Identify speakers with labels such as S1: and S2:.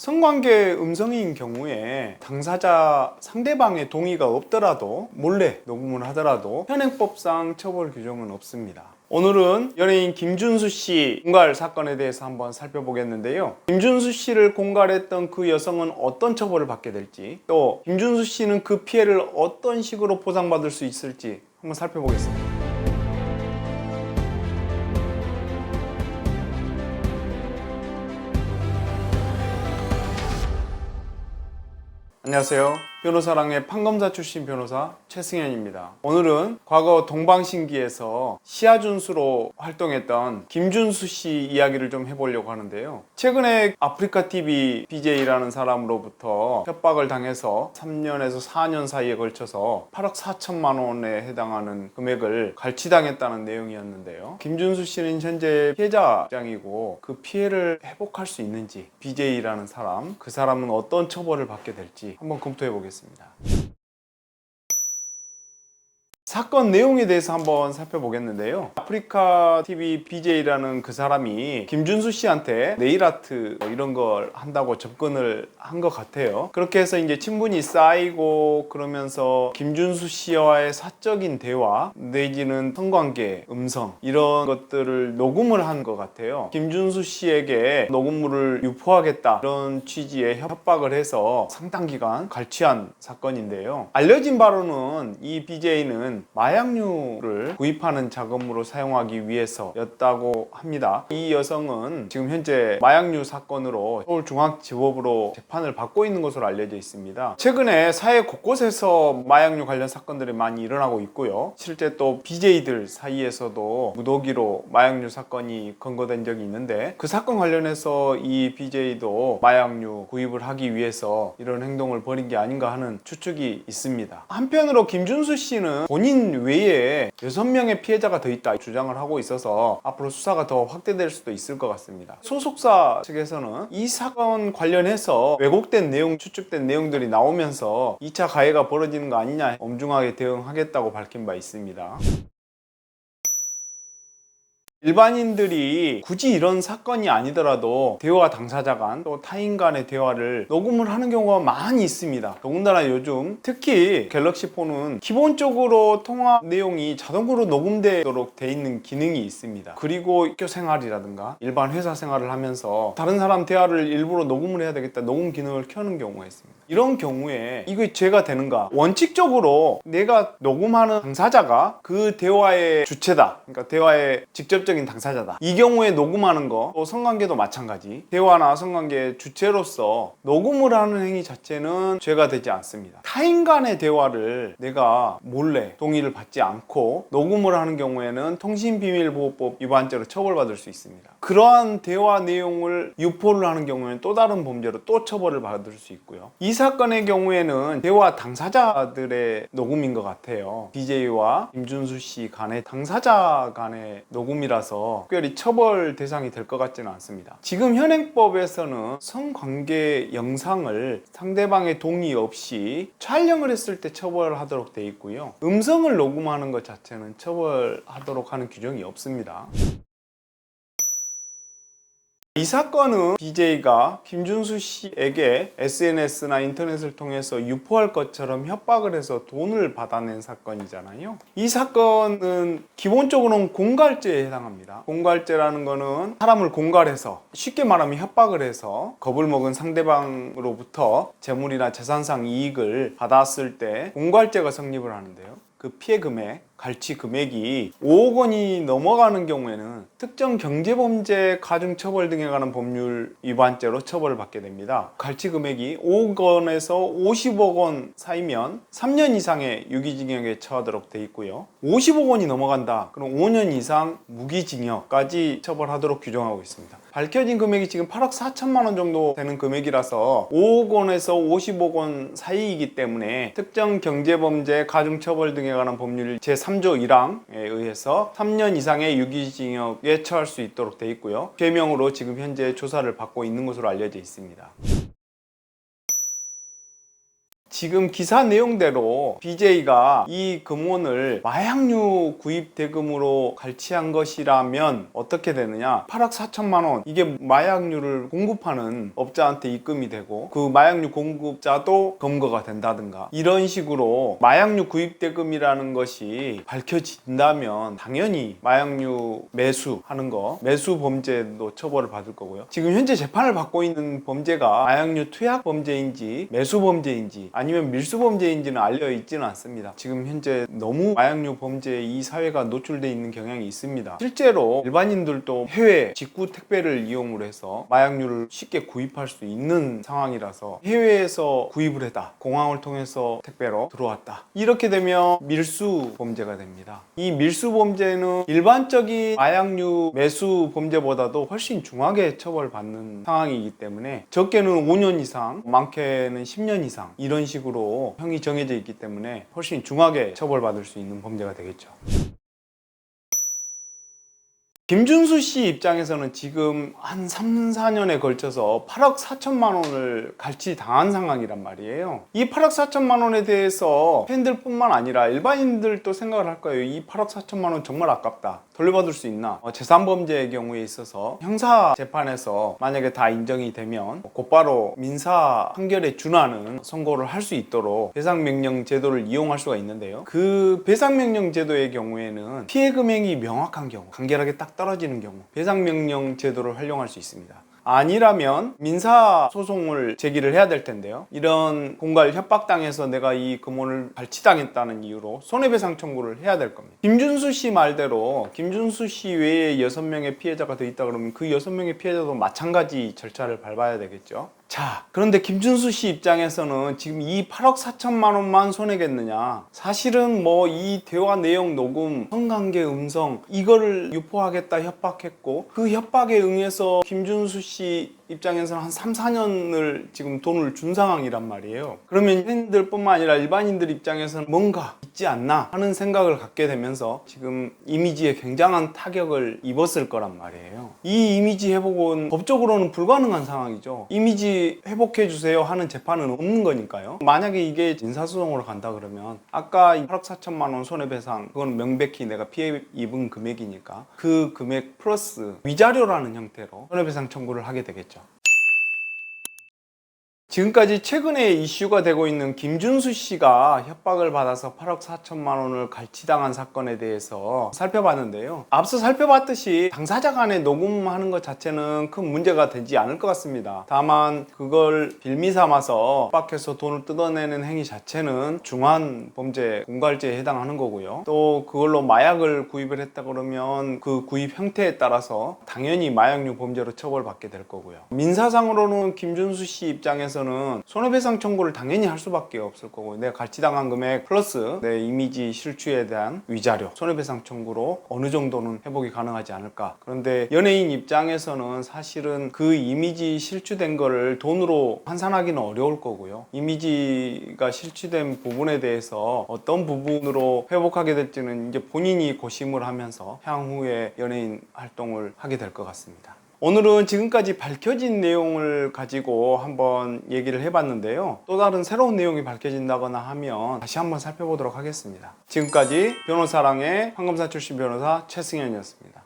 S1: 성관계 음성인 경우에 당사자 상대방의 동의가 없더라도 몰래 녹음을 하더라도 현행법상 처벌 규정은 없습니다. 오늘은 연예인 김준수 씨 공갈 사건에 대해서 한번 살펴보겠는데요. 김준수 씨를 공갈했던 그 여성은 어떤 처벌을 받게 될지, 또 김준수 씨는 그 피해를 어떤 식으로 보상받을 수 있을지 한번 살펴보겠습니다. 안녕하세요. 변호사랑의 판검사 출신 변호사 최승현입니다. 오늘은 과거 동방신기에서 시아준수로 활동했던 김준수 씨 이야기를 좀 해보려고 하는데요. 최근에 아프리카TV BJ라는 사람으로부터 협박을 당해서 3년에서 4년 사이에 걸쳐서 8억 4천만 원에 해당하는 금액을 갈취당했다는 내용이었는데요. 김준수 씨는 현재 피해자 입장이고 그 피해를 회복할 수 있는지, BJ라는 사람, 그 사람은 어떤 처벌을 받게 될지 한번 검토해 보겠습니다. 사건 내용에 대해서 한번 살펴보겠는데요. 아프리카TV BJ라는 그 사람이 김준수 씨한테 네일아트 이런 걸 한다고 접근을 한 것 같아요. 그렇게 해서 이제 친분이 쌓이고 그러면서 김준수 씨와의 사적인 대화 내지는 성관계, 음성 이런 것들을 녹음을 한 것 같아요. 김준수 씨에게 녹음물을 유포하겠다 이런 취지의 협박을 해서 상당 기간 갈취한 사건인데요. 알려진 바로는 이 BJ는 마약류를 구입하는 자금으로 사용하기 위해서였다고 합니다. 이 여성은 지금 현재 마약류 사건으로 서울중앙지법으로 재판을 받고 있는 것으로 알려져 있습니다. 최근에 사회 곳곳에서 마약류 관련 사건들이 많이 일어나고 있고요. 실제 또 BJ들 사이에서도 무더기로 마약류 사건이 검거된 적이 있는데 그 사건 관련해서 이 BJ도 마약류 구입을 하기 위해서 이런 행동을 벌인 게 아닌가 하는 추측이 있습니다. 한편으로 김준수 씨는 본인 외에 6명의 피해자가 더 있다 주장을 하고 있어서 앞으로 수사가 더 확대될 수도 있을 것 같습니다. 소속사 측에서는 이 사건 관련해서 왜곡된 내용, 추측된 내용들이 나오면서 2차 가해가 벌어지는 거 아니냐 엄중하게 대응하겠다고 밝힌 바 있습니다. 일반인들이 굳이 이런 사건이 아니더라도 대화 당사자 간 또 타인 간의 대화를 녹음을 하는 경우가 많이 있습니다. 더군다나 요즘 특히 갤럭시 폰은 기본적으로 통화 내용이 자동으로 녹음되도록 돼 있는 기능이 있습니다. 그리고 학교 생활이라든가 일반 회사 생활을 하면서 다른 사람 대화를 일부러 녹음을 해야 되겠다 녹음 기능을 켜는 경우가 있습니다. 이런 경우에 이게 죄가 되는가? 원칙적으로 내가 녹음하는 당사자가 그 대화의 주체다. 그러니까 대화의 직접적인 당사자다. 이 경우에 녹음하는 거, 또 성관계도 마찬가지. 대화나 성관계의 주체로서 녹음을 하는 행위 자체는 죄가 되지 않습니다. 타인 간의 대화를 내가 몰래 동의를 받지 않고 녹음을 하는 경우에는 통신비밀보호법 위반죄로 처벌받을 수 있습니다. 그러한 대화 내용을 유포를 하는 경우에는 또 다른 범죄로 또 처벌을 받을 수 있고요. 이 사건의 경우에는 대화 당사자들의 녹음인 것 같아요. BJ와 김준수 씨 간의 당사자 간의 녹음이라서 특별히 처벌 대상이 될 것 같지는 않습니다. 지금 현행법에서는 성관계 영상을 상대방의 동의 없이 촬영을 했을 때 처벌하도록 되어 있고요. 음성을 녹음하는 것 자체는 처벌하도록 하는 규정이 없습니다. 이 사건은 BJ가 김준수 씨에게 SNS나 인터넷을 통해서 유포할 것처럼 협박을 해서 돈을 받아낸 사건이잖아요. 이 사건은 기본적으로는 공갈죄에 해당합니다. 공갈죄라는 거는 사람을 공갈해서, 쉽게 말하면 협박을 해서 겁을 먹은 상대방으로부터 재물이나 재산상 이익을 받았을 때 공갈죄가 성립을 하는데요. 그 피해 금액, 갈취 금액이 5억 원이 넘어가는 경우에는 특정 경제범죄 가중처벌 등에 관한 법률 위반죄로 처벌을 받게 됩니다. 갈취 금액이 5억 원에서 50억 원 사이면 3년 이상의 유기징역에 처하도록 돼 있고요. 50억 원이 넘어간다. 그럼 5년 이상 무기징역까지 처벌하도록 규정하고 있습니다. 밝혀진 금액이 지금 8억 4천만 원 정도 되는 금액이라서 5억 원에서 50억 원 사이이기 때문에 특정 경제범죄 가중처벌 등에 관한 법률 제3조 1항에 의해서 3년 이상의 유기징역에 처할 수 있도록 되어 있고요. 죄명으로 지금 현재 조사를 받고 있는 것으로 알려져 있습니다. 지금 기사 내용대로 BJ가 이 금원을 마약류 구입 대금으로 갈취한 것이라면 어떻게 되느냐, 8억 4천만 원, 이게 마약류를 공급하는 업자한테 입금이 되고 그 마약류 공급자도 검거가 된다든가 이런 식으로 마약류 구입 대금이라는 것이 밝혀진다면 당연히 마약류 매수하는 거, 매수 범죄도 처벌을 받을 거고요. 지금 현재 재판을 받고 있는 범죄가 마약류 투약 범죄인지 매수 범죄인지 아니면 밀수 범죄인지는 알려 있지는 않습니다. 지금 현재 너무 마약류 범죄에 이 사회가 노출되어 있는 경향이 있습니다. 실제로 일반인들도 해외 직구 택배를 이용으로 해서 마약류를 쉽게 구입할 수 있는 상황이라서 해외에서 구입을 했다, 공항을 통해서 택배로 들어왔다, 이렇게 되면 밀수 범죄가 됩니다. 이 밀수 범죄는 일반적인 마약류 매수 범죄보다도 훨씬 중하게 처벌받는 상황이기 때문에 적게는 5년 이상, 많게는 10년 이상 이런 식으로 형이 정해져 있기 때문에 훨씬 중하게 처벌받을 수 있는 범죄가 되겠죠. 김준수 씨 입장에서는 지금 한 3, 4년에 걸쳐서 8억 4천만 원을 갈취당한 상황이란 말이에요. 이 8억 4천만 원에 대해서 팬들뿐만 아니라 일반인들도 생각을 할 거예요. 이 8억 4천만 원 정말 아깝다, 돌려받을 수 있나? 재산범죄의 경우에 있어서 형사 재판에서 만약에 다 인정이 되면 곧바로 민사 판결에 준하는 선고를 할 수 있도록 배상명령 제도를 이용할 수가 있는데요. 그 배상명령 제도의 경우에는 피해 금액이 명확한 경우, 간결하게 딱 떨어지는 경우 배상명령 제도를 활용할 수 있습니다. 아니라면 민사소송을 제기를 해야 될 텐데요. 이런 공갈 협박당해서 내가 이 금원을 갈취당했다는 이유로 손해배상 청구를 해야 될 겁니다. 김준수 씨 말대로 김준수 씨 외에 6명의 피해자가 더 있다 그러면 그 6명의 피해자도 마찬가지 절차를 밟아야 되겠죠. 자, 그런데 김준수 씨 입장에서는 지금 이 8억 4천만 원만 손해겠느냐, 사실은 뭐 이 대화 내용 녹음, 성관계 음성 이거를 유포하겠다 협박했고 그 협박에 응해서 김준수 씨 입장에서는 한 3, 4년을 지금 돈을 준 상황이란 말이에요. 그러면 팬들뿐만 아니라 일반인들 입장에서는 뭔가 있지 않나 하는 생각을 갖게 되면서 지금 이미지에 굉장한 타격을 입었을 거란 말이에요. 이 이미지 회복은 법적으로는 불가능한 상황이죠. 이미지 회복해 주세요 하는 재판은 없는 거니까요. 만약에 이게 민사소송으로 간다 그러면 아까 8억 4천만 원 손해배상, 그건 명백히 내가 피해 입은 금액이니까 그 금액 플러스 위자료라는 형태로 손해배상 청구를 하게 되겠죠. 지금까지 최근에 이슈가 되고 있는 김준수 씨가 협박을 받아서 8억 4천만 원을 갈취당한 사건에 대해서 살펴봤는데요. 앞서 살펴봤듯이 당사자 간에 녹음하는 것 자체는 큰 문제가 되지 않을 것 같습니다. 다만 그걸 빌미 삼아서 협박해서 돈을 뜯어내는 행위 자체는 중한 범죄, 공갈죄에 해당하는 거고요. 또 그걸로 마약을 구입을 했다 그러면 그 구입 형태에 따라서 당연히 마약류 범죄로 처벌받게 될 거고요. 민사상으로는 김준수 씨 입장에서는 손해배상 청구를 당연히 할 수밖에 없을 거고, 내가 갈취당한 금액 플러스 내 이미지 실추에 대한 위자료, 손해배상 청구로 어느 정도는 회복이 가능하지 않을까. 그런데 연예인 입장에서는 사실은 그 이미지 실추된 거를 돈으로 환산하기는 어려울 거고요. 이미지가 실추된 부분에 대해서 어떤 부분으로 회복하게 될지는 이제 본인이 고심을 하면서 향후에 연예인 활동을 하게 될 것 같습니다. 오늘은 지금까지 밝혀진 내용을 가지고 한번 얘기를 해봤는데요. 또 다른 새로운 내용이 밝혀진다거나 하면 다시 한번 살펴보도록 하겠습니다. 지금까지 변호사랑의 판검사 출신 변호사 최승현이었습니다.